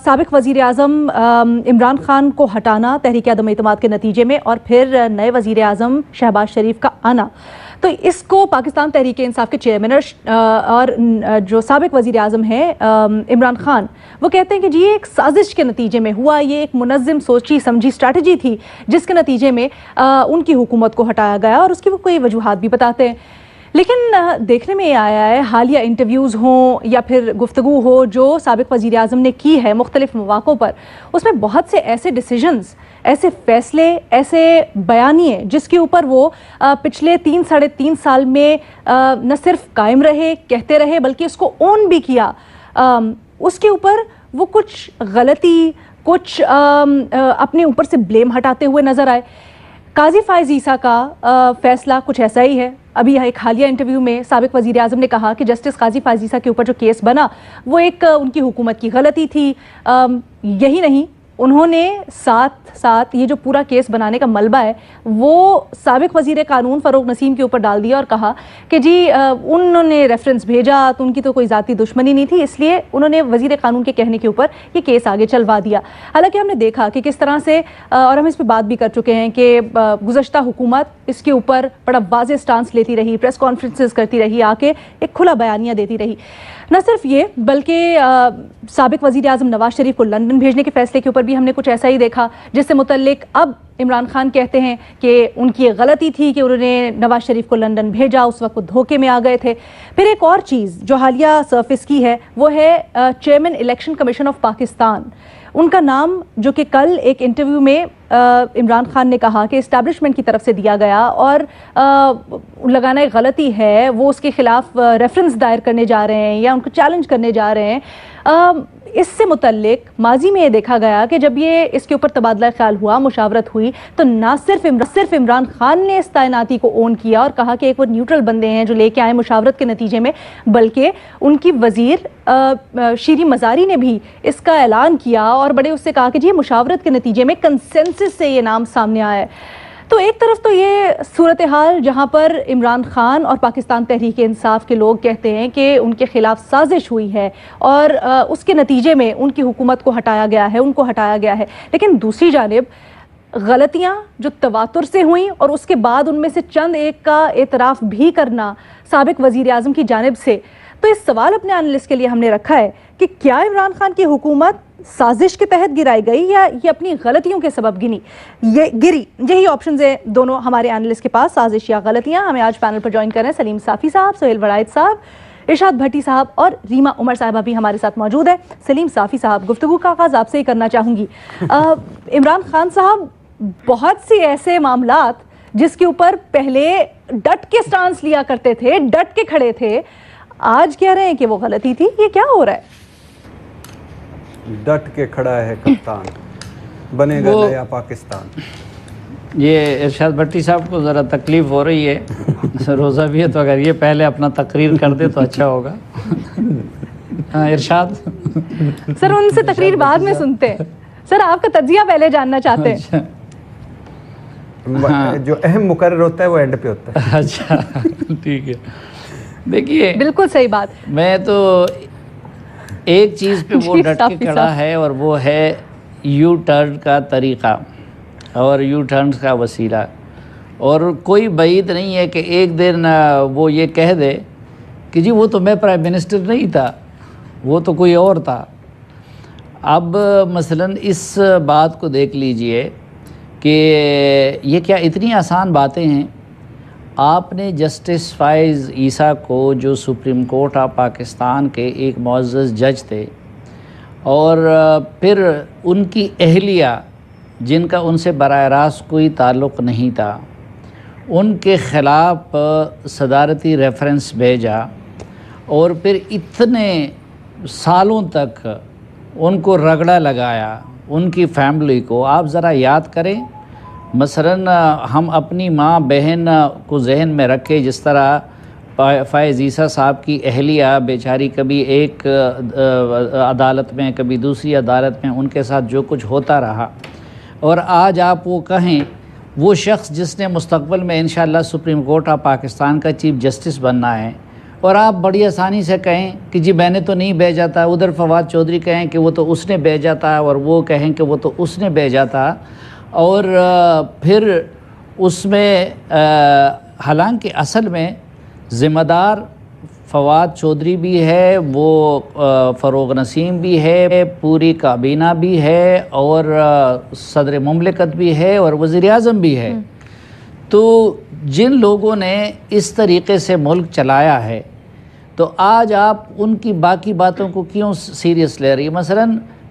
سابق وزیر اعظم عمران خان کو ہٹانا تحریک عدم اعتماد کے نتیجے میں اور پھر نئے وزیر اعظم شہباز شریف کا آنا، تو اس کو پاکستان تحریک انصاف کے چیئرمین اور جو سابق وزیر اعظم ہیں عمران خان، وہ کہتے ہیں کہ جی یہ ایک سازش کے نتیجے میں ہوا، یہ ایک منظم سوچی سمجھی اسٹریٹجی تھی جس کے نتیجے میں ان کی حکومت کو ہٹایا گیا، اور اس کی وہ کوئی وجوہات بھی بتاتے ہیں۔ لیکن دیکھنے میں یہ آیا ہے، حالیہ انٹرویوز ہوں یا پھر گفتگو ہو جو سابق وزیر اعظم نے کی ہے مختلف مواقعوں پر، اس میں بہت سے ایسے ڈیسیجنز، ایسے فیصلے، ایسے بیانیے جس کے اوپر وہ پچھلے 3-3.5 سال میں نہ صرف قائم رہے، کہتے رہے، بلکہ اس کو اون بھی کیا، اس کے اوپر وہ کچھ غلطی، کچھ اپنے اوپر سے بلیم ہٹاتے ہوئے نظر آئے۔ قاضی فائز عیسیٰ کا فیصلہ کچھ ایسا ہی ہے۔ ابھی ایک حالیہ انٹرویو میں سابق وزیر اعظم نے کہا کہ جسٹس قاضی فائز عیسیٰ کے اوپر جو کیس بنا وہ ایک ان کی حکومت کی غلطی تھی۔ یہی نہیں، انہوں نے ساتھ یہ جو پورا کیس بنانے کا ملبہ ہے وہ سابق وزیر قانون فروغ نسیم کے اوپر ڈال دیا اور کہا کہ جی انہوں نے ریفرنس بھیجا تو ان کی تو کوئی ذاتی دشمنی نہیں تھی، اس لیے انہوں نے وزیر قانون کے کہنے کے اوپر یہ کیس آگے چلوا دیا۔ حالانکہ ہم نے دیکھا کہ کس طرح سے، اور ہم اس پہ بات بھی کر چکے ہیں کہ گزشتہ حکومت اس کے اوپر بڑا واضح سٹانس لیتی رہی، پریس کانفرنسز کرتی رہی، آ کے ایک کھلا بیانیہ دیتی رہی۔ نہ صرف یہ بلکہ سابق وزیر اعظم نواز شریف کو لندن بھیجنے کے فیصلے کے اوپر بھی ہم نے کچھ ایسا ہی دیکھا، جس سے متعلق اب عمران خان کہتے ہیں کہ ان کی یہ غلطی تھی کہ انہوں نے نواز شریف کو لندن بھیجا، اس وقت وہ دھوکے میں آ گئے تھے۔ پھر ایک اور چیز جو حالیہ سرفس کی ہے وہ ہے chairman election commission of Pakistan. ان کا نام جو کہ کل ایک انٹرویو میں عمران خان نے کہا کہ اسٹیبلشمنٹ کی طرف سے دیا گیا اور لگانا ایک غلطی ہے، وہ اس کے خلاف ریفرنس دائر کرنے جا رہے ہیں یا ان کو چیلنج کرنے جا رہے ہیں۔ اس سے متعلق ماضی میں یہ دیکھا گیا کہ جب یہ اس کے اوپر تبادلہ خیال ہوا، مشاورت ہوئی، تو نہ صرف عمران خان نے اس تعیناتی کو اون کیا اور کہا کہ ایک وہ نیوٹرل بندے ہیں جو لے کے آئے مشاورت کے نتیجے میں، بلکہ ان کی وزیر شیریں مزاری نے بھی اس کا اعلان کیا اور بڑے اس سے کہا کہ جی مشاورت کے نتیجے میں کنسنسس سے یہ نام سامنے آیا ہے۔ تو ایک طرف تو یہ صورتحال جہاں پر عمران خان اور پاکستان تحریک انصاف کے لوگ کہتے ہیں کہ ان کے خلاف سازش ہوئی ہے اور اس کے نتیجے میں ان کی حکومت کو ہٹایا گیا ہے، ان کو ہٹایا گیا ہے، لیکن دوسری جانب غلطیاں جو تواتر سے ہوئیں اور اس کے بعد ان میں سے چند ایک کا اعتراف بھی کرنا سابق وزیر اعظم کی جانب سے، تو اس سوال اپنے اینالسٹ کے لیے ہم نے رکھا ہے کہ کیا عمران خان کی حکومت سازش کے تحت گرائی گئی یا یہ اپنی غلطیوں کے سبب گری؟ یہی آپشنز ہیں دونوں ہمارے اینالسٹ کے پاس، سازش یا غلطیاں۔ ہمیں آج پینل پر جوائن کر رہے ہیں سلیم صافی صاحب، سہیل ورائد صاحب، ارشاد بھٹی صاحب اور ریما عمر صاحبہ بھی ہمارے ساتھ موجود ہے۔ سلیم صافی صاحب، گفتگو کا آغاز آپ سے ہی کرنا چاہوں گی۔ عمران خان صاحب، بہت سے ایسے معاملات جس کے اوپر پہلے ڈٹ کے سٹانس لیا کرتے تھے، ڈٹ کے کھڑے تھے، آج کہہ رہے ہیں کہ وہ غلطی تھی، یہ کیا ہو رہا ہے؟ ڈٹ کے کھڑا ہے کپتان، بنے گا نیا پاکستان۔ یہ ارشاد بھٹی صاحب کو ذرا تکلیف ہو رہی ہے، روزہ بھی ہے، تو اگر یہ پہلے اپنا تقریر کر دے تو اچھا ہوگا۔ ارشاد سر ان سے تقریر بعد میں سنتے ہیں، سر آپ کا تجزیہ پہلے جاننا چاہتے ہیں۔ جو اہم مقرر ہوتا ہے وہ اینڈ پہ ہوتا ہے۔ اچھا ٹھیک ہے، دیکھیے بالکل صحیح بات۔ میں تو ایک چیز پہ وہ ڈٹ کے کھڑا ہے اور وہ ہے یو ٹرن کا طریقہ اور یو ٹرن کا وسیلہ، اور کوئی بعید نہیں ہے کہ ایک دن وہ یہ کہہ دے کہ جی وہ تو میں پرائم منسٹر نہیں تھا، وہ تو کوئی اور تھا۔ اب مثلاً اس بات کو دیکھ لیجئے کہ یہ کیا اتنی آسان باتیں ہیں؟ آپ نے جسٹس فائز عیسیٰ کو، جو سپریم کورٹ آف پاکستان کے ایک معزز جج تھے، اور پھر ان کی اہلیہ جن کا ان سے براہ راست کوئی تعلق نہیں تھا، ان کے خلاف صدارتی ریفرنس بھیجا اور پھر اتنے سالوں تک ان کو رگڑا لگایا، ان کی فیملی کو۔ آپ ذرا یاد کریں، مثلاً ہم اپنی ماں بہن کو ذہن میں رکھے، جس طرح فائز عیسیٰ صاحب کی اہلیہ بیچاری کبھی ایک عدالت میں کبھی دوسری عدالت میں، ان کے ساتھ جو کچھ ہوتا رہا، اور آج آپ وہ کہیں وہ شخص جس نے مستقبل میں انشاءاللہ سپریم کورٹ آف پاکستان کا چیف جسٹس بننا ہے، اور آپ بڑی آسانی سے کہیں کہ جی میں نے تو نہیں بھیجا تھا، ادھر فواد چودھری کہیں کہ وہ تو اس نے بھیجا تھا، اور وہ کہیں کہ وہ تو اس نے بھیجا تھا، اور پھر اس میں حالانکہ اصل میں ذمہ دار فواد چودھری بھی ہے، وہ فروغ نسیم بھی ہے، پوری کابینہ بھی ہے، اور صدر مملکت بھی ہے، اور وزیر اعظم بھی ہے۔ تو جن لوگوں نے اس طریقے سے ملک چلایا ہے، تو آج آپ ان کی باقی باتوں کو کیوں سیریس لے رہی؟ مثلا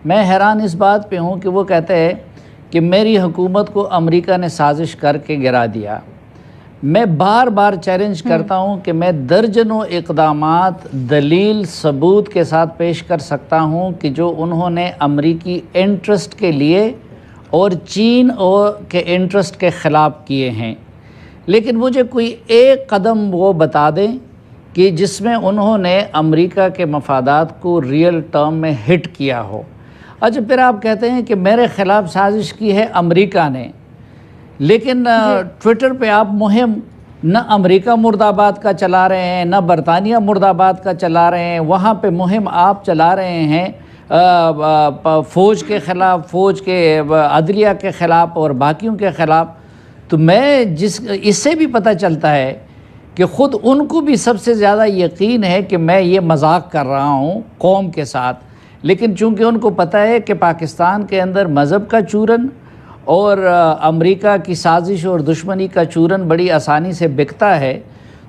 میں حیران اس بات پہ ہوں کہ وہ کہتے ہیں کہ میری حکومت کو امریکہ نے سازش کر کے گرا دیا۔ میں بار بار چیلنج کرتا ہوں کہ میں درجنوں اقدامات دلیل ثبوت کے ساتھ پیش کر سکتا ہوں کہ جو انہوں نے امریکی انٹرسٹ کے لیے اور چین کے انٹرسٹ کے خلاف کیے ہیں، لیکن مجھے کوئی ایک قدم وہ بتا دیں کہ جس میں انہوں نے امریکہ کے مفادات کو ریئل ٹرم میں ہٹ کیا ہو۔ اچھا پھر آپ کہتے ہیں کہ میرے خلاف سازش کی ہے امریکہ نے، لیکن ٹویٹر پہ آپ مہم نہ امریکہ مرد آباد کا چلا رہے ہیں، نہ برطانیہ مرد آباد کا چلا رہے ہیں، وہاں پہ مہم آپ چلا رہے ہیں فوج کے خلاف، فوج کے عدلیہ کے خلاف اور باقیوں کے خلاف۔ تو میں اس سے بھی پتہ چلتا ہے کہ خود ان کو بھی سب سے زیادہ یقین ہے کہ میں یہ مذاق کر رہا ہوں قوم کے ساتھ، لیکن چونکہ ان کو پتہ ہے کہ پاکستان کے اندر مذہب کا چورن اور امریکہ کی سازش اور دشمنی کا چورن بڑی آسانی سے بکتا ہے،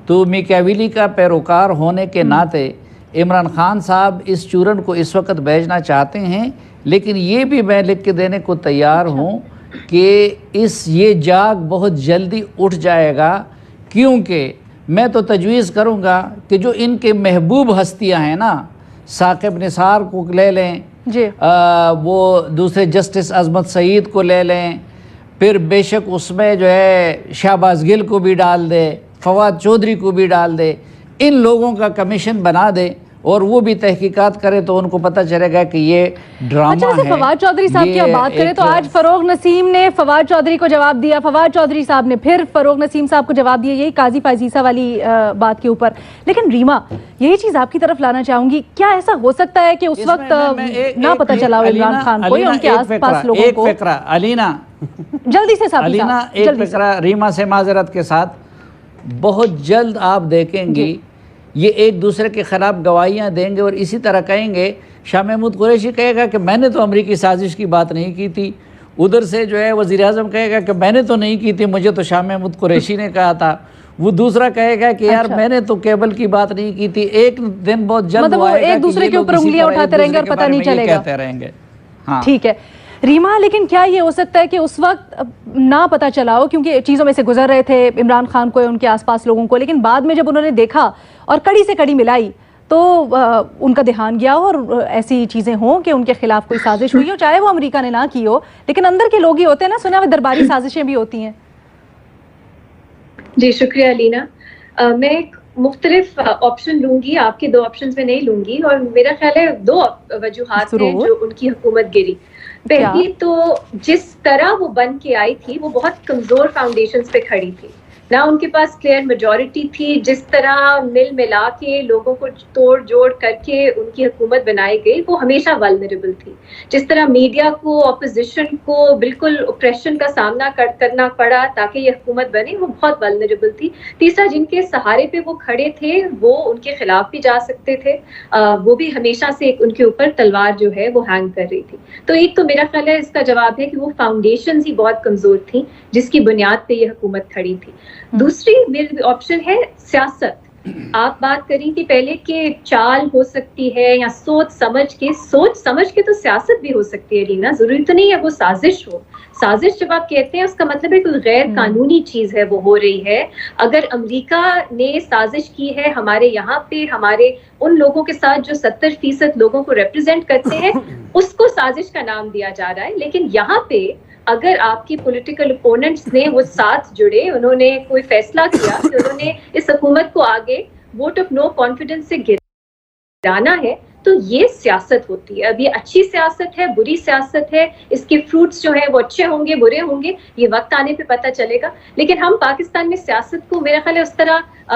تو میکیاویلی کا پیروکار ہونے کے ناطے عمران خان صاحب اس چورن کو اس وقت بھیجنا چاہتے ہیں، لیکن یہ بھی میں لکھ کے دینے کو تیار ہوں کہ یہ جاگ بہت جلدی اٹھ جائے گا، کیونکہ میں تو تجویز کروں گا کہ جو ان کے محبوب ہستیاں ہیں نا، ثاقب نثار کو لے لیں، وہ دوسرے جسٹس عظمت سعید کو لے لیں، پھر بے شک اس میں جو ہے شہباز گل کو بھی ڈال دے، فواد چودھری کو بھی ڈال دے، ان لوگوں کا کمیشن بنا دے اور وہ بھی تحقیقات کرے، تو ان کو پتہ چلے گا کہ یہ ڈرامہ ہے۔ اچھا فواد چودھری صاحب کی بات کریں تو آج فروغ نسیم نے فواد چودھری کو جواب دیا، فواد چودھری صاحب نے پھر فروغ نسیم صاحب کو جواب دیا، یہی قاضی فائزیسا والی بات کے اوپر۔ لیکن ریما یہی چیز آپ کی طرف لانا چاہوں گی، کیا ایسا ہو سکتا ہے کہ اس وقت نہ پتہ چلا ہو عمران خان کو یا ان کے آس پاس لوگوں کو؟ ایک فقرہ علینا جلدی سے صاحب، علینا ایک فقرہ ریما سے معذرت کے ساتھ، بہت جلد آپ دیکھیں گی یہ ایک دوسرے کے خلاف گواہیاں دیں گے اور اسی طرح کہیں گے۔ شاہ محمود قریشی کہے گا کہ میں نے تو امریکی سازش کی بات نہیں کی تھی، ادھر سے جو ہے وزیر اعظم کہے گا کہ میں نے تو نہیں کی تھی، مجھے تو شاہ محمود قریشی نے کہا تھا، وہ دوسرا کہے گا کہ یار میں نے تو کیبل کی بات نہیں کی تھی۔ ایک دن بہت جلد مطلب وہ ایک دوسرے کے اوپر انگلیاں اٹھاتے رہیں گے اور پتہ نہیں چلے گا، کہتے رہیں گے۔ ہاں ٹھیک ہے ریما، لیکن کیا یہ ہو سکتا ہے کہ اس وقت نہ پتہ چلا ہو، کیونکہ چیزوں میں سے گزر رہے تھے عمران خان کو یا ان کے آس پاس لوگوں کو، لیکن بعد میں جب انہوں نے دیکھا اور کڑی سے کڑی ملائی تو ان کا دھیان گیا اور ایسی چیزیں ہوں کہ ان کے خلاف کوئی سازش ہوئی ہو، چاہے وہ امریکہ نے نہ کی ہو، لیکن اندر کے لوگ ہی ہوتے ہیں نا، سنا ہوئے درباری سازشیں بھی ہوتی ہیں۔ جی شکریہ لینا، میں ایک مختلف آپشن لوں گی، آپ کے دو آپشنز میں نہیں لوں گی، اور میرا خیال ہے دو وجوہات ہیں جو ان کی حکومت گری۔ پہلی تو جس طرح وہ بن کے آئی تھی وہ بہت کمزور فاؤنڈیشنز پہ کھڑی تھی، نہ ان کے پاس کلیئر میجورٹی تھی، جس طرح مل ملا کے لوگوں کو توڑ جوڑ کر کے ان کی حکومت بنائی گئی وہ ہمیشہ ولنریبل تھی، جس طرح میڈیا کو، اپوزیشن کو بالکل اوپریشن کا سامنا کرنا پڑا تاکہ یہ حکومت بنے، وہ بہت ولنریبل تھی۔ تیسرا جن کے سہارے پہ وہ کھڑے تھے وہ ان کے خلاف بھی جا سکتے تھے، وہ بھی ہمیشہ سے ان کے اوپر تلوار جو ہے وہ ہینگ کر رہی تھی۔ تو ایک تو میرا خیال ہے اس کا جواب ہے کہ وہ فاؤنڈیشنز ہی بہت کمزور تھیں جس کی بنیاد پہ یہ حکومت کھڑی تھی۔ دوسری میری آپشن ہے سیاست۔ آپ بات کری تھی پہلے کہ چال ہو سکتی ہے یا سوچ سمجھ کے تو سیاست بھی ہو سکتی ہے لینا، ضروری تو نہیں ہے وہ سازش ہو۔ سازش جب آپ کہتے ہیں اس کا مطلب ہے کوئی غیر قانونی چیز ہے وہ ہو رہی ہے۔ اگر امریکہ نے سازش کی ہے ہمارے یہاں پہ ہمارے ان لوگوں کے ساتھ جو 70% لوگوں کو ریپرزینٹ کرتے ہیں، اس کو سازش کا نام دیا جا رہا ہے، لیکن یہاں پہ اگر آپ کی پولیٹیکل اپوننٹس نے وہ ساتھ جڑے، انہوں نے کوئی فیصلہ کیا کہ انہوں نے اس حکومت کو آگے ووٹ آف نو کانفیڈنس سے گرانا ہے، تو یہ سیاست ہوتی ہے۔ اب یہ اچھی سیاست ہے، بری سیاست ہے، اس کے فروٹس جو ہیں وہ اچھے ہوں گے، برے ہوں گے، یہ وقت آنے پہ پتہ چلے گا۔ لیکن ہم پاکستان میں سیاست کو میرا خیال ہے اس طرح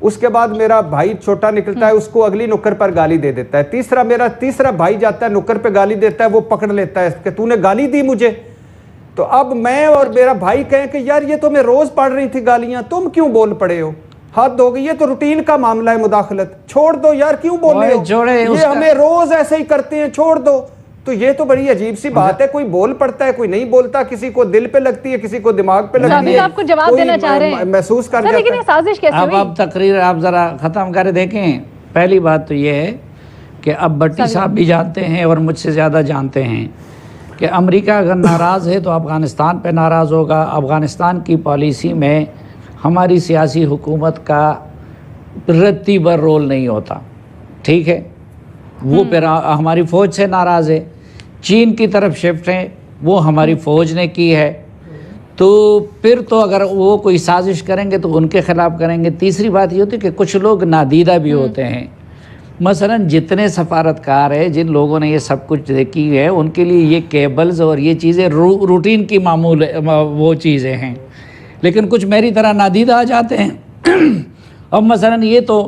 اس کے بعد میرا بھائی چھوٹا نکلتا ہے، اس کو اگلی نکر پر گالی دے دیتا ہے، تیسرا بھائی جاتا ہے نکر پہ گالی دیتا ہے، وہ پکڑ لیتا ہے کہ تو نے گالی دی مجھے. تو اب میں اور میرا بھائی کہیں کہ یار یہ تو میں روز پڑھ رہی تھی گالیاں، تم کیوں بول پڑے ہو؟ حد ہو گئی، یہ تو روٹین کا معاملہ ہے، مداخلت چھوڑ دو یار، کیوں بول رہے ہو؟ یہ ہمیں روز ایسے ہی کرتے ہیں، چھوڑ دو. تو یہ تو بڑی عجیب سی بات ہے، کوئی بول پڑتا ہے، کوئی نہیں بولتا، کسی کو دل پہ لگتی ہے، کسی کو دماغ پہ لگتی ہے. آپ کو جواب دینا چاہ رہے ہیں، محسوس کر جاتا ہے. لیکن یہ سازش کیسے ہوئی؟ اب تقریر آپ ذرا ختم کر دیکھیں. پہلی بات تو یہ ہے کہ اب بھٹی صاحب بھی جانتے ہیں اور مجھ سے زیادہ جانتے ہیں کہ امریکہ اگر ناراض ہے تو افغانستان پہ ناراض ہوگا. افغانستان کی پالیسی میں ہماری سیاسی حکومت کا رتی بھر رول نہیں ہوتا، ٹھیک ہے. وہ پھر ہماری فوج سے ناراض ہے، چین کی طرف شفٹ ہیں، وہ ہماری فوج نے کی ہے. تو پھر تو اگر وہ کوئی سازش کریں گے تو ان کے خلاف کریں گے. تیسری بات یہ ہوتی ہے کہ کچھ لوگ نادیدہ بھی ہوتے ہیں. مثلا جتنے سفارتکار ہیں، جن لوگوں نے یہ سب کچھ دیکھی ہے، ان کے لیے یہ کیبلز اور یہ چیزیں روٹین کی معمول وہ چیزیں ہیں. لیکن کچھ میری طرح نادیدہ آ جاتے ہیں. اب مثلا یہ تو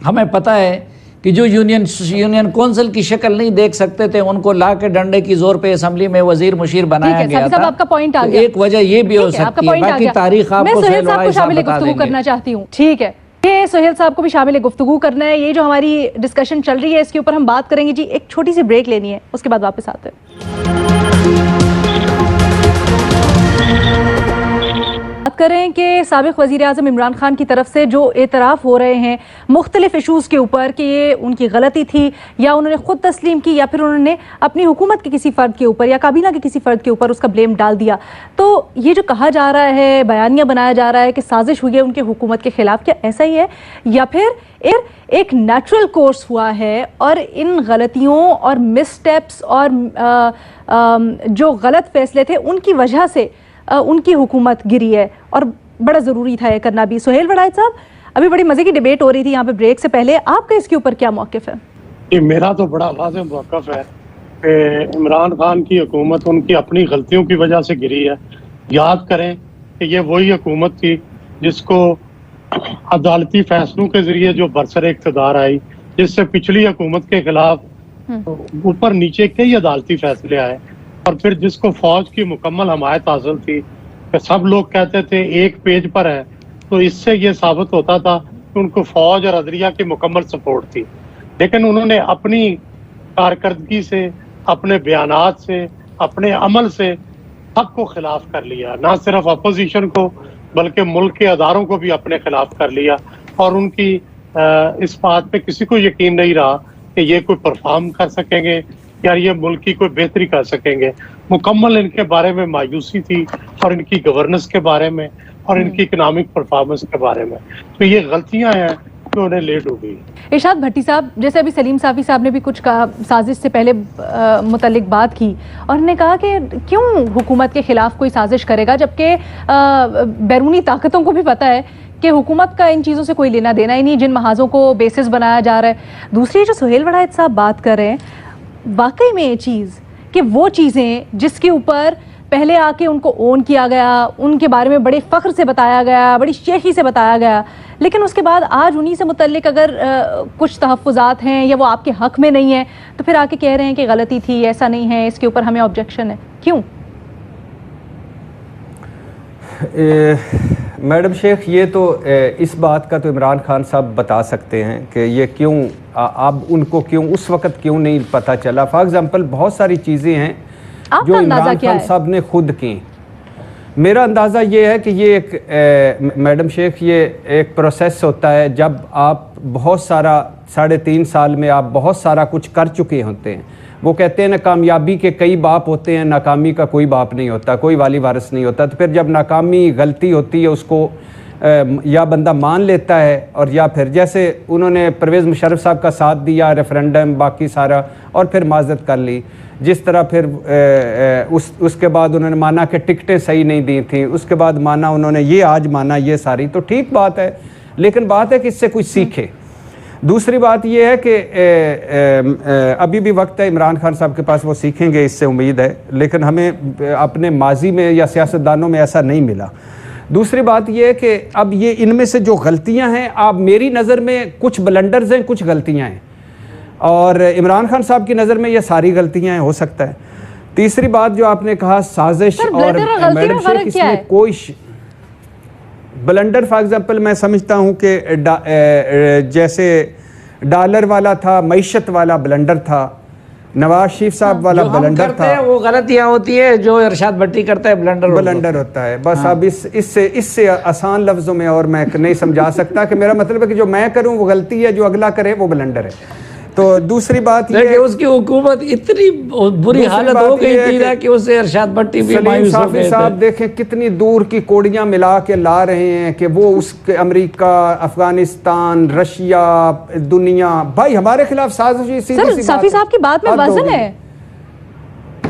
ہمیں پتہ ہے کہ جو یونین کونسل کی شکل نہیں دیکھ سکتے تھے، ان کو لا کے ڈنڈے کی زور پہ اسمبلی میں وزیر مشیر بنایا گیا تھا. آپ کا پوائنٹ آ گیا. ایک وجہ یہ بھی ہو سکتی ہے، باقی تاریخ آپ کو سہیل صاحب کو شامل گفتگو کرنا چاہتی ہوں. ٹھیک ہے، یہ سہیل صاحب کو بھی شامل گفتگو کرنا ہے. یہ جو ہماری ڈسکشن چل رہی ہے اس کے اوپر ہم بات کریں گے. جی ایک چھوٹی سی بریک لینی ہے، اس کے بعد واپس آتے ہیں. بات کریں کہ سابق وزیر اعظم عمران خان کی طرف سے جو اعتراف ہو رہے ہیں مختلف ایشوز کے اوپر کہ یہ ان کی غلطی تھی، یا انہوں نے خود تسلیم کی، یا پھر انہوں نے اپنی حکومت کے کسی فرد کے اوپر یا کابینہ کے کسی فرد کے اوپر اس کا بلیم ڈال دیا. تو یہ جو کہا جا رہا ہے، بیانیہ بنایا جا رہا ہے کہ سازش ہوئی ہے ان کے حکومت کے خلاف، کیا ایسا ہی ہے یا پھر ایک نیچرل کورس ہوا ہے اور ان غلطیوں اور مس اسٹیپس اور جو غلط فیصلے تھے ان کی وجہ سے ان کی حکومت گری ہے اور بڑا ضروری تھا یہ کرنا بھی؟ سہیل وڑائچ صاحب، ابھی بڑی مزے کی ڈیبیٹ ہو رہی تھی یہاں پہ بریک سے پہلے، آپ کا اس کے اوپر کیا موقف ہے؟ میرا تو بڑا واضح موقف ہے کہ عمران خان کی حکومت ان کی اپنی غلطیوں کی وجہ سے گری ہے. یاد کریں کہ یہ وہی حکومت تھی جس کو عدالتی فیصلوں کے ذریعے جو برسر اقتدار آئی، جس سے پچھلی حکومت کے خلاف اوپر نیچے کئی عدالتی فیصلے آئے، اور پھر جس کو فوج کی مکمل حمایت حاصل تھی کہ سب لوگ کہتے تھے ایک پیج پر ہے. تو اس سے یہ ثابت ہوتا تھا کہ ان کو فوج اور عدلیہ کی مکمل سپورٹ تھی. لیکن انہوں نے اپنی کارکردگی سے، اپنے بیانات سے، اپنے عمل سے سب کو خلاف کر لیا. نہ صرف اپوزیشن کو بلکہ ملک کے اداروں کو بھی اپنے خلاف کر لیا. اور ان کی اس بات پہ کسی کو یقین نہیں رہا کہ یہ کوئی پرفارم کر سکیں گے یا یہ ملک کی کوئی بہتری کر سکیں گے. مکمل ان کے بارے میں مایوسی تھی، اور ان کی گورننس کے بارے میں، اور ان کی اکنامک پرفارمنس کے بارے میں. تو یہ غلطیاں ہیں جو انہیں لیٹ ہو گئی. ارشاد بھٹی صاحب، جیسے ابھی سلیم صافی صاحب نے بھی کچھ کہا سازش سے پہلے متعلق بات کی، اور انہوں نے کہا کہ کیوں حکومت کے خلاف کوئی سازش کرے گا، جبکہ بیرونی طاقتوں کو بھی پتہ ہے کہ حکومت کا ان چیزوں سے کوئی لینا دینا ہی نہیں، جن محاذوں کو بیسس بنایا جا رہا ہے. دوسری جو سہیل وڑائچ صاحب بات کر رہے ہیں، واقعی میں یہ چیز کہ وہ چیزیں جس کے اوپر پہلے آ کے ان کو اون کیا گیا، ان کے بارے میں بڑے فخر سے بتایا گیا، بڑی شیخی سے بتایا گیا، لیکن اس کے بعد آج انہی سے متعلق اگر کچھ تحفظات ہیں یا وہ آپ کے حق میں نہیں ہیں تو پھر آ کے کہہ رہے ہیں کہ غلطی تھی، ایسا نہیں ہے، اس کے اوپر ہمیں آبجیکشن ہے. کیوں؟ میڈم شیخ، یہ تو اس بات کا تو عمران خان صاحب بتا سکتے ہیں کہ یہ کیوں، اب ان کو کیوں اس وقت کیوں نہیں پتہ چلا. فار ایگزامپل بہت ساری چیزیں ہیں جو عمران خان صاحب نے خود کی. میرا اندازہ یہ ہے کہ یہ ایک میڈم شیخ یہ ایک پروسیس ہوتا ہے جب آپ بہت سارا 3.5 سال میں آپ بہت سارا کچھ کر چکے ہوتے ہیں. وہ کہتے ہیں نا کامیابی کے کئی باپ ہوتے ہیں، ناکامی کا کوئی باپ نہیں ہوتا، کوئی والی وارث نہیں ہوتا. تو پھر جب ناکامی غلطی ہوتی ہے اس کو یا بندہ مان لیتا ہے، اور یا پھر جیسے انہوں نے پرویز مشرف صاحب کا ساتھ دیا، ریفرینڈم باقی سارا، اور پھر معذرت کر لی. جس طرح پھر اس کے بعد انہوں نے مانا کہ ٹکٹیں صحیح نہیں دی تھیں، اس کے بعد مانا انہوں نے یہ، آج مانا یہ ساری، تو ٹھیک بات ہے، لیکن بات ہے کہ اس سے کچھ سیکھے. دوسری بات یہ ہے کہ ابھی بھی وقت ہے، عمران خان صاحب کے پاس، وہ سیکھیں گے، اس سے امید ہے. لیکن ہمیں اپنے ماضی میں یا سیاستدانوں میں ایسا نہیں ملا. دوسری بات یہ ہے کہ اب یہ ان میں سے جو غلطیاں ہیں، آپ میری نظر میں کچھ بلنڈرز ہیں، کچھ غلطیاں ہیں، اور عمران خان صاحب کی نظر میں یہ ساری غلطیاں ہیں، ہو سکتا ہے۔ تیسری بات جو آپ نے کہا سازش، اور میڈم شیخ اس میں کوئی بلنڈر فار ایگزامپل میں سمجھتا ہوں کہ جیسے ڈالر والا تھا، معیشت والا بلنڈر تھا، نواز شریف صاحب والا بلنڈر تھا، وہ غلطیاں ہوتی ہے جو ارشاد بھٹی کرتا ہے بلنڈر ہوتا ہے۔ بس اب اس سے آسان لفظوں میں اور میں نہیں سمجھا سکتا کہ میرا مطلب ہے کہ جو میں کروں وہ غلطی ہے، جو اگلا کرے وہ بلنڈر ہے۔ تو دوسری بات یہ کہ اس کی حکومت اتنی بری حالت ہو گئی تھی نا کہ اس سے ارشاد بھٹی بھی مایوس ہو گئے تھے۔ صاحب دیکھیں کتنی دور کی کوڑیاں ملا کے لا رہے ہیں کہ وہ اس کے امریکہ، افغانستان، رشیا، دنیا، بھائی ہمارے خلاف سازشی سیدھی سی بات ہے۔ صافی صاحب کی بات میں وزن ہے،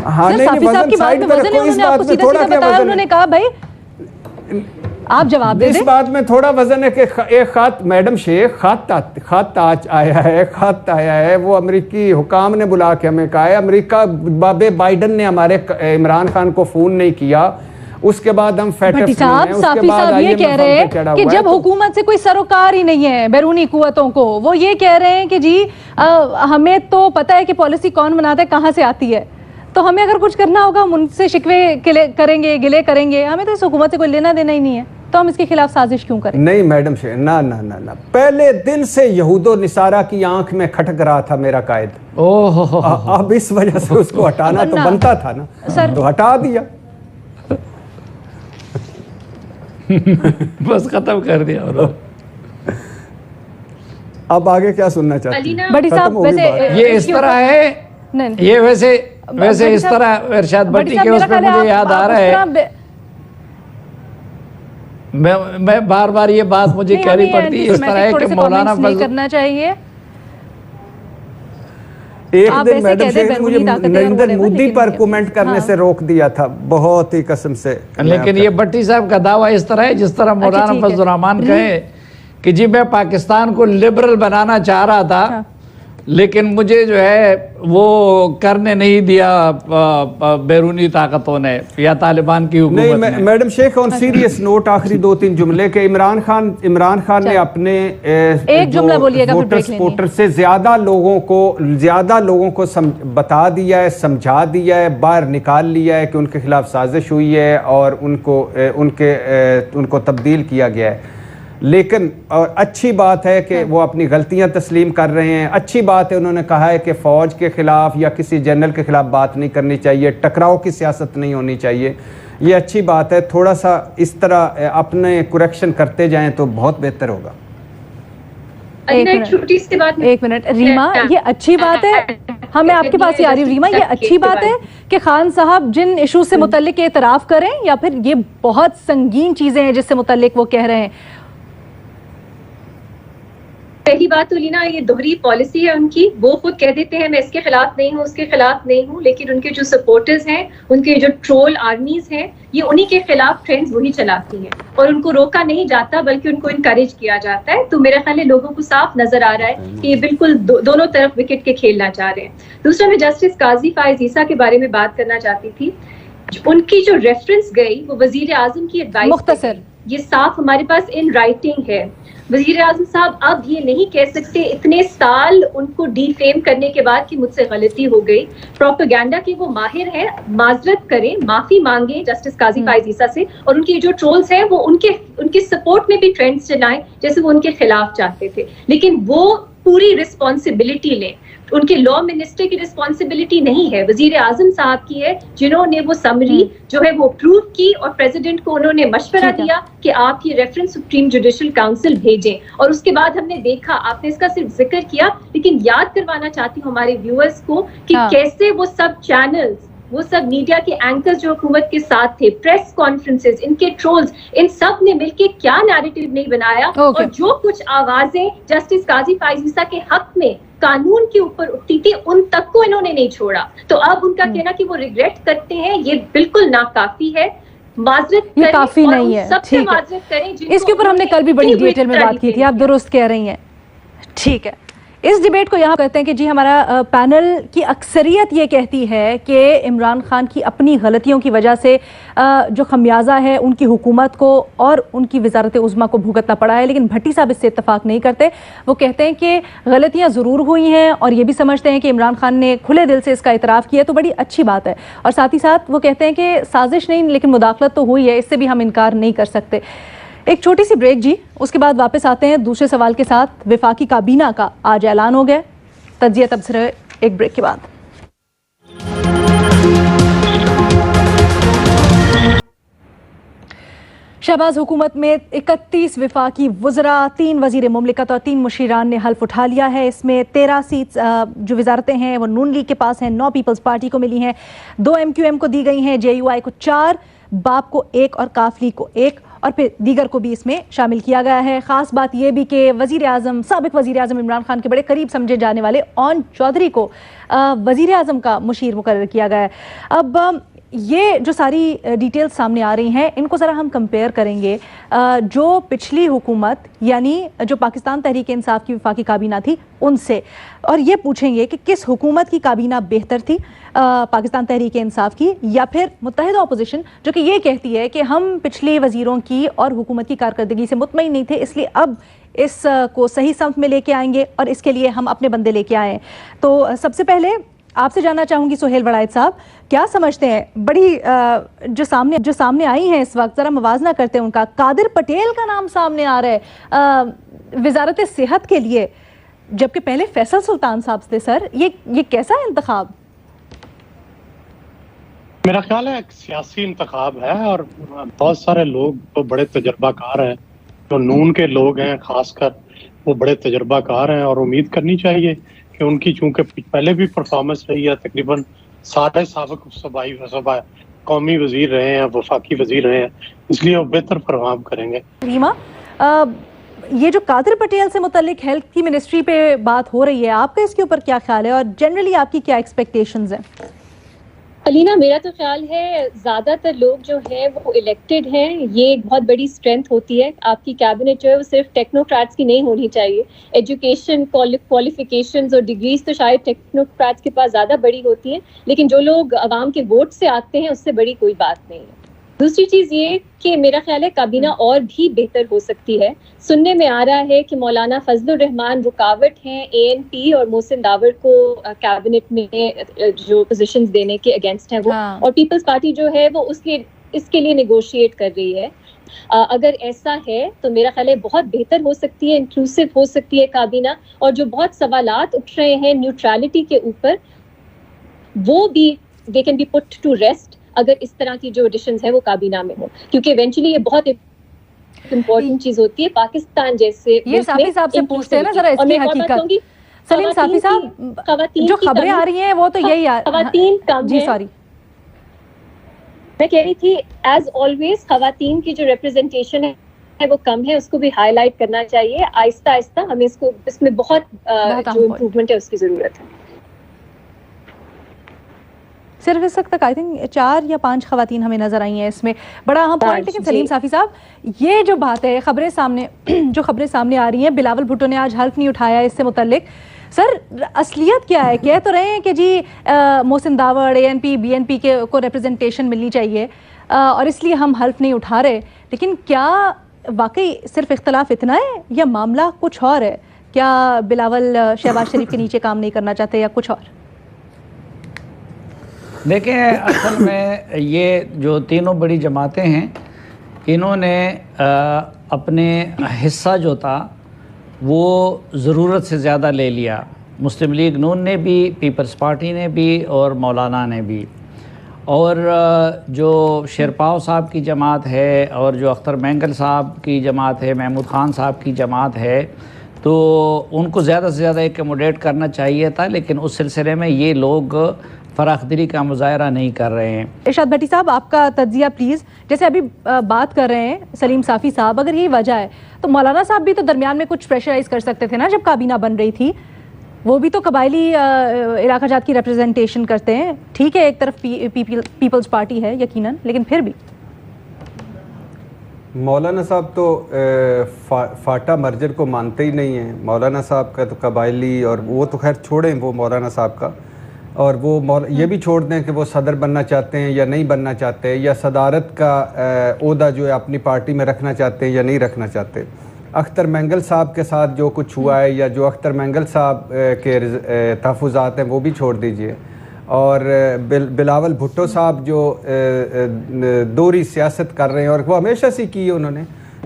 ہاں نہیں وزن سائیڈ پر رکھو، اس بات میں تھوڑا کیا وزن ہے؟ انہوں نے کہا بھائی آپ جواب دے دیں۔ اس بات میں تھوڑا وزن ہے کہ ایک خط، میڈم شیخ خط آیا ہے، وہ امریکی حکام نے بلا کے ہمیں کہا ہے، امریکہ بابے بائیڈن نے ہمارے عمران خان کو فون نہیں کیا، اس کے بعد ہم بھٹی صاحب صافی صاحب یہ کہہ رہے ہیں کہ جب حکومت سے کوئی سروکار ہی نہیں ہے بیرونی قوتوں کو، وہ یہ کہہ رہے ہیں کہ جی ہمیں تو پتہ ہے کہ پالیسی کون بناتا ہے، کہاں سے آتی ہے، تو ہمیں اگر کچھ کرنا ہوگا ہم ان سے شکوے کریں گے، گلے کریں گے، ہمیں تو اس حکومت سے کوئی لینا دینا ہی نہیں ہے، تو ہم اس کے خلاف سازش کیوں کریں؟ نہیں میڈم شیخ، نہ پہلے دن سے یہود و نصارہ کی آنکھ میں کھٹک رہا تھا میرا قائد، اب اس وجہ سے اس کو ہٹانا تو بنتا تھا نا، تو ہٹا دیا، بس ختم کر دیا۔ اب آگے کیا سننا چاہتی ہیں؟ بھٹی صاحب ویسے یہ اس طرح ہے، یہ ویسے اس طرح ارشاد بھٹی کے اس پہ مجھے یاد آ رہا ہے، میں بار بار یہ بات مجھے کہنی پڑتی ہے، اس طرح ہے کہ مولانا فضل کرنا چاہیے۔ ایک دن میڈم شیخ نے مجھے نریندر مودی پر کومنٹ کرنے سے روک دیا تھا، بہت ہی قسم سے، لیکن یہ بھٹی صاحب کا دعویٰ اس طرح ہے جس طرح مولانا فضل الرحمان کہے کہ جی میں پاکستان کو لبرل بنانا چاہ رہا تھا، لیکن مجھے جو ہے وہ کرنے نہیں دیا بیرونی طاقتوں نے یا طالبان کی حکومت نے۔ نہیں میڈم شیخ، آن سیریس نوٹ آخری 2-3 جملے کہ عمران خان نے اپنے ووٹر سے زیادہ لوگوں کو بتا دیا ہے، سمجھا دیا ہے، باہر نکال لیا ہے کہ ان کے خلاف سازش ہوئی ہے اور ان کو تبدیل کیا گیا ہے، لیکن اور اچھی بات ہے کہ وہ اپنی غلطیاں تسلیم کر رہے ہیں، اچھی بات ہے انہوں نے کہا ہے کہ فوج کے خلاف یا کسی جنرل کے خلاف بات نہیں کرنی چاہیے، ٹکراؤ کی سیاست نہیں ہونی چاہیے، یہ اچھی بات ہے، تھوڑا سا اس طرح اپنے کریکشن کرتے جائیں تو بہت بہتر ہوگا۔ ایک منٹ ریما، یہ اچھی بات ہے، ہمیں آپ کے پاس ہی آ رہی ریما، یہ اچھی بات ہے کہ خان صاحب جن ایشو سے متعلق اعتراف کریں، یا پھر یہ بہت سنگین چیزیں ہیں جس سے متعلق وہ کہہ رہے ہیں؟ پہلی بات تو لینا یہ دوہری پالیسی ہے ان کی، وہ خود کہہ دیتے ہیں میں اس کے خلاف نہیں ہوں، اس کے خلاف نہیں ہوں، لیکن ان کے جو سپورٹرز ہیں، ان کے جو ٹرول آرمیز ہیں، یہ انہی کے خلاف ٹرینڈز وہی چلاتی ہیں اور ان کو روکا نہیں جاتا بلکہ ان کو انکریج کیا جاتا ہے۔ تو میرا خیال ہے لوگوں کو صاف نظر آ رہا ہے کہ یہ بالکل دونوں طرف وکٹ کے کھیلنا چاہ رہے ہیں۔ دوسرا میں جسٹس قاضی فائز عیسیٰ کے بارے میں بات کرنا چاہتی تھی، ان کی جو ریفرنس گئی وہ وزیر اعظم کی ایڈوائس، مختصر یہ صاف ہمارے پاس ان رائٹنگ ہے۔ وزیر اعظم صاحب اب یہ نہیں کہہ سکتے اتنے سال ان کو ڈی فیم کرنے کے بعد کہ مجھ سے غلطی ہو گئی، پروپیگنڈا کے وہ ماہر ہیں، معذرت کریں، معافی مانگیں جسٹس قاضی فائز عیسیٰ سے، اور ان کی جو ٹرولز ہیں وہ ان کے سپورٹ میں بھی ٹرینڈز چلائیں جیسے وہ ان کے خلاف چاہتے تھے، لیکن وہ پوری رسپانسبلٹی لیں۔ ان کے لا منسٹر کی رسپانسبلٹی نہیں ہے، وزیر اعظم صاحب کی ہے، جنہوں نے وہ سمری جو ہے وہ اپروو کی اور پریزیڈنٹ کو انہوں نے مشورہ دیا کہ آپ یہ ریفرنس سپریم جوڈیشل کاؤنسل بھیجیں، اور اس کے بعد ہم نے دیکھا، آپ نے اس کا صرف ذکر کیا لیکن یاد کروانا چاہتی ہوں ہمارے ویورز کو کہ کیسے وہ سب چینلز، وہ سب میڈیا کے اینکرز جو حکومت کے ساتھ تھے، پریس کانفرنسز، ان کے ٹرولز، ان سب نے مل کے کیا نیریٹو نہیں بنایا، اور جو کچھ آوازیں جسٹس قاضی فائز عیسیٰ کے حق میں قانون کے اوپر اٹھتی تھی ان تک کو انہوں نے نہیں چھوڑا۔ تو اب ان کا کہنا کہ وہ ریگریٹ کرتے ہیں یہ بالکل ناکافی ہے، معذرت یہ کافی نہیں ہے، ٹھیک ہے، اس کے اوپر ہم نے کل بھی بڑی ڈیٹیل میں بات کی تھی، آپ درست کہہ رہی ہیں، ٹھیک ہے۔ اس ڈیبیٹ کو یہاں کہتے ہیں کہ جی ہمارا پینل کی اکثریت یہ کہتی ہے کہ عمران خان کی اپنی غلطیوں کی وجہ سے جو خمیازہ ہے ان کی حکومت کو اور ان کی وزارت عظمیٰ کو بھگتنا پڑا ہے، لیکن بھٹی صاحب اس سے اتفاق نہیں کرتے۔ وہ کہتے ہیں کہ غلطیاں ضرور ہوئی ہیں اور یہ بھی سمجھتے ہیں کہ عمران خان نے کھلے دل سے اس کا اعتراف کیا تو بڑی اچھی بات ہے، اور ساتھ ہی ساتھ وہ کہتے ہیں کہ سازش نہیں لیکن مداخلت تو ہوئی ہے، اس سے بھی ہم انکار نہیں کر سکتے۔ ایک چھوٹی سی بریک جی، اس کے بعد واپس آتے ہیں دوسرے سوال کے ساتھ۔ وفاقی کابینہ کا آج اعلان ہو گیا، تجزیہ تبصرہ ایک بریک کے بعد۔ شہباز حکومت میں 31 وفاقی وزراء، 3 وزیر مملکت اور 3 مشیران نے حلف اٹھا لیا ہے۔ اس میں 13 سیٹس جو وزارتیں ہیں وہ نون لیگ کے پاس ہیں، 9 پیپلز پارٹی کو ملی ہیں، 2 MQM کو دی گئی ہیں، JUI کو 4، باپ کو 1 اور کاف لیگ کو 1، اور پھر دیگر کو بھی اس میں شامل کیا گیا ہے۔ خاص بات یہ بھی کہ سابق وزیر اعظم عمران خان کے بڑے قریب سمجھے جانے والے اون چودھری کو وزیر اعظم کا مشیر مقرر کیا گیا ہے۔ اب یہ جو ساری ڈیٹیلز سامنے آ رہی ہیں ان کو ذرا ہم کمپیئر کریں گے جو پچھلی حکومت یعنی جو پاکستان تحریک انصاف کی وفاقی کابینہ تھی ان سے، اور یہ پوچھیں گے کہ کس حکومت کی کابینہ بہتر تھی، پاکستان تحریک انصاف کی یا پھر متحدہ اپوزیشن جو کہ یہ کہتی ہے کہ ہم پچھلے وزیروں کی اور حکومت کی کارکردگی سے مطمئن نہیں تھے، اس لیے اب اس کو صحیح سمت میں لے کے آئیں گے اور اس کے لیے ہم اپنے بندے لے کے آئے ہیں۔ تو سب سے پہلے آپ سے جاننا چاہوں گی سہیل وڑائچ صاحب، کیا سمجھتے ہیں بڑی جو سامنے آئی ہیں اس وقت، ذرا موازنہ کرتے ہیں ان کا، قادر پٹیل کا نام سامنے آ رہا ہے وزارت صحت کے لیے جبکہ پہلے فیصل سلطان صاحب تھے، سر یہ کیسا انتخاب؟ میرا خیال ہے ایک سیاسی انتخاب ہے اور بہت سارے لوگ تو بڑے تجربہ کار ہیں، جو نون کے لوگ ہیں خاص کر وہ بڑے تجربہ کار ہیں، اور امید کرنی چاہیے کہ ان کی چونکہ پہلے بھی پرفارمنس رہی ہے، تقریباً سارے سابق صوبائی قومی وزیر رہے ہیں، وفاقی وزیر رہے ہیں، اس لیے وہ بہتر پرفارم کریں گے۔ ریما، یہ جو قادر پٹیل سے متعلق ہیلتھ کی منسٹری پہ بات ہو رہی ہے، آپ کا اس کے اوپر کیا خیال ہے اور جنرلی آپ کی کیا ایکسپیکٹیشنز ہیں؟ علینا، میرا تو خیال ہے زیادہ تر لوگ جو ہیں وہ الیکٹڈ ہیں، یہ ایک بہت بڑی اسٹرینتھ ہوتی ہے۔ آپ کی کیبنٹ جو ہے وہ صرف ٹیکنوکریٹس کی نہیں ہونی چاہیے، ایجوکیشن کوالیفیکیشنز اور ڈگریز تو شاید ٹیکنوکریٹس کے پاس زیادہ بڑی ہوتی ہیں، لیکن جو لوگ عوام کے ووٹ سے آتے ہیں اس سے بڑی کوئی بات نہیں ہے۔ دوسری چیز یہ کہ میرا خیال ہے کابینہ اور بھی بہتر ہو سکتی ہے۔ سننے میں آ رہا ہے کہ مولانا فضل الرحمان رکاوٹ ہیں ANP اور محسن داور کو کابینٹ میں جو پوزیشنز دینے کے اگینسٹ ہیں وہ، اور پیپلز پارٹی جو ہے وہ اس کے لیے نیگوشیٹ کر رہی ہے۔ اگر ایسا ہے تو میرا خیال ہے بہت بہتر ہو سکتی ہے، انکلوسیو ہو سکتی ہے کابینہ، اور جو بہت سوالات اٹھ رہے ہیں نیوٹرالٹی کے اوپر وہ بھی they can be put to rest اگر اس طرح کی جو ایڈیشنز ہیں وہ کابینہ میں ہو، کیونکہ ایونچولی یہ بہت امپورٹنٹ چیز ہوتی ہے پاکستان جیسے۔ یہ صافی صاحب سے پوچھتے ہیں نا ذرا اس کی حقیقت۔ سلیم صافی صاحب، جو خبریں آ رہی ہیں وہ تو یہی خواتین کم جی سوری میں کہہ رہی تھی ایز آلویز خواتین کی جو ریپرزنٹیشن ہے وہ کم ہے، اس کو بھی ہائی لائٹ کرنا چاہیے۔ آہستہ آہستہ ہمیں اس میں بہت جو امپروومنٹ ہے اس کی ضرورت ہے۔ صرف اس وقت تک آئی تھنک 4 یا 5 خواتین ہمیں نظر آئی ہیں اس میں، بڑا اہم پوائنٹ ہے کہ سلیم صافی صاحب یہ جو بات ہے خبریں سامنے آ رہی ہیں، بلاول بھٹو نے آج حلف نہیں اٹھایا اس سے متعلق، سر اصلیت کیا ہے؟ کہہ تو رہے ہیں کہ جی محسن داور ANP BNP کے کو ریپرزنٹیشن ملنی چاہیے اور اس لیے ہم حلف نہیں اٹھا رہے، لیکن کیا واقعی صرف اختلاف اتنا ہے یا معاملہ کچھ اور ہے؟ کیا بلاول شہباز شریف کے نیچے کام نہیں کرنا چاہتے یا کچھ اور؟ دیکھیں اصل میں یہ جو تینوں بڑی جماعتیں ہیں انہوں نے اپنے حصہ جو تھا وہ ضرورت سے زیادہ لے لیا، مسلم لیگ نون نے بھی، پیپلز پارٹی نے بھی اور مولانا نے بھی، اور جو شیرپاؤ صاحب کی جماعت ہے اور جو اختر مینگل صاحب کی جماعت ہے، محمود خان صاحب کی جماعت ہے، تو ان کو زیادہ سے زیادہ ایکوموڈیٹ کرنا چاہیے تھا، لیکن اس سلسلے میں یہ لوگ فراخ دلی کا مظاہرہ نہیں کر رہے ہیں۔ ارشاد بھٹی صاحب آپ کا تجزیہ پلیز، جیسے ابھی بات کر رہے ہیں سلیم صافی صاحب، اگر یہی وجہ ہے تو مولانا صاحب بھی تو درمیان میں کچھ پریشرائز کر سکتے تھے نا جب کابینہ بن رہی تھی، وہ بھی تو قبائلی علاقہ جات کی ریپرزنٹیشن کرتے ہیں، ٹھیک ہے ایک طرف پیپلز پارٹی ہے یقیناً، لیکن پھر بھی مولانا صاحب تو فاٹا مرجر کو مانتے ہی نہیں ہیں. مولانا صاحب کا تو قبائلی، اور وہ تو خیر چھوڑیں وہ مولانا صاحب کا، اور وہ یہ بھی چھوڑ دیں کہ وہ صدر بننا چاہتے ہیں یا نہیں بننا چاہتے، یا صدارت کا عہدہ جو ہے اپنی پارٹی میں رکھنا چاہتے ہیں یا نہیں رکھنا چاہتے. اختر مینگل صاحب کے ساتھ جو کچھ ہوا ہے، یا جو اختر مینگل صاحب کے تحفظات ہیں وہ بھی چھوڑ دیجئے. اور بلاول بھٹو صاحب جو دوہری سیاست کر رہے ہیں اور وہ ہمیشہ سے کی ہے انہوں نے،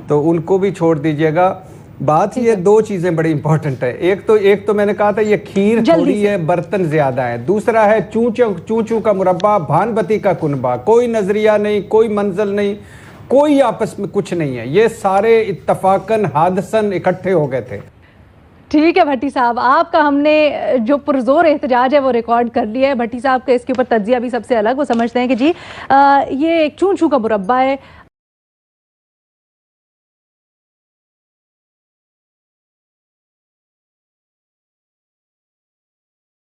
تو ان کو بھی چھوڑ دیجئے گا. بات یہ دو چیزیں بڑی امپورٹنٹ ہے. ایک تو میں نے کہا تھا یہ کھیر تھوڑی ہے، برتن زیادہ ہیں. دوسرا ہے چوں کا مربع، بھان بتی کا کنبہ. کوئی نظریہ نہیں، کوئی منزل نہیں، کوئی آپس میں کچھ نہیں ہے. یہ سارے اتفاقاً حادثاً اکٹھے ہو گئے تھے. ٹھیک ہے بھٹی صاحب، آپ کا ہم نے جو پرزور احتجاج ہے وہ ریکارڈ کر لیا ہے. بھٹی صاحب کا اس کے اوپر تجزیہ بھی سب سے الگ. وہ سمجھتے ہیں کہ جی یہ ایک چوں کا مربع ہے.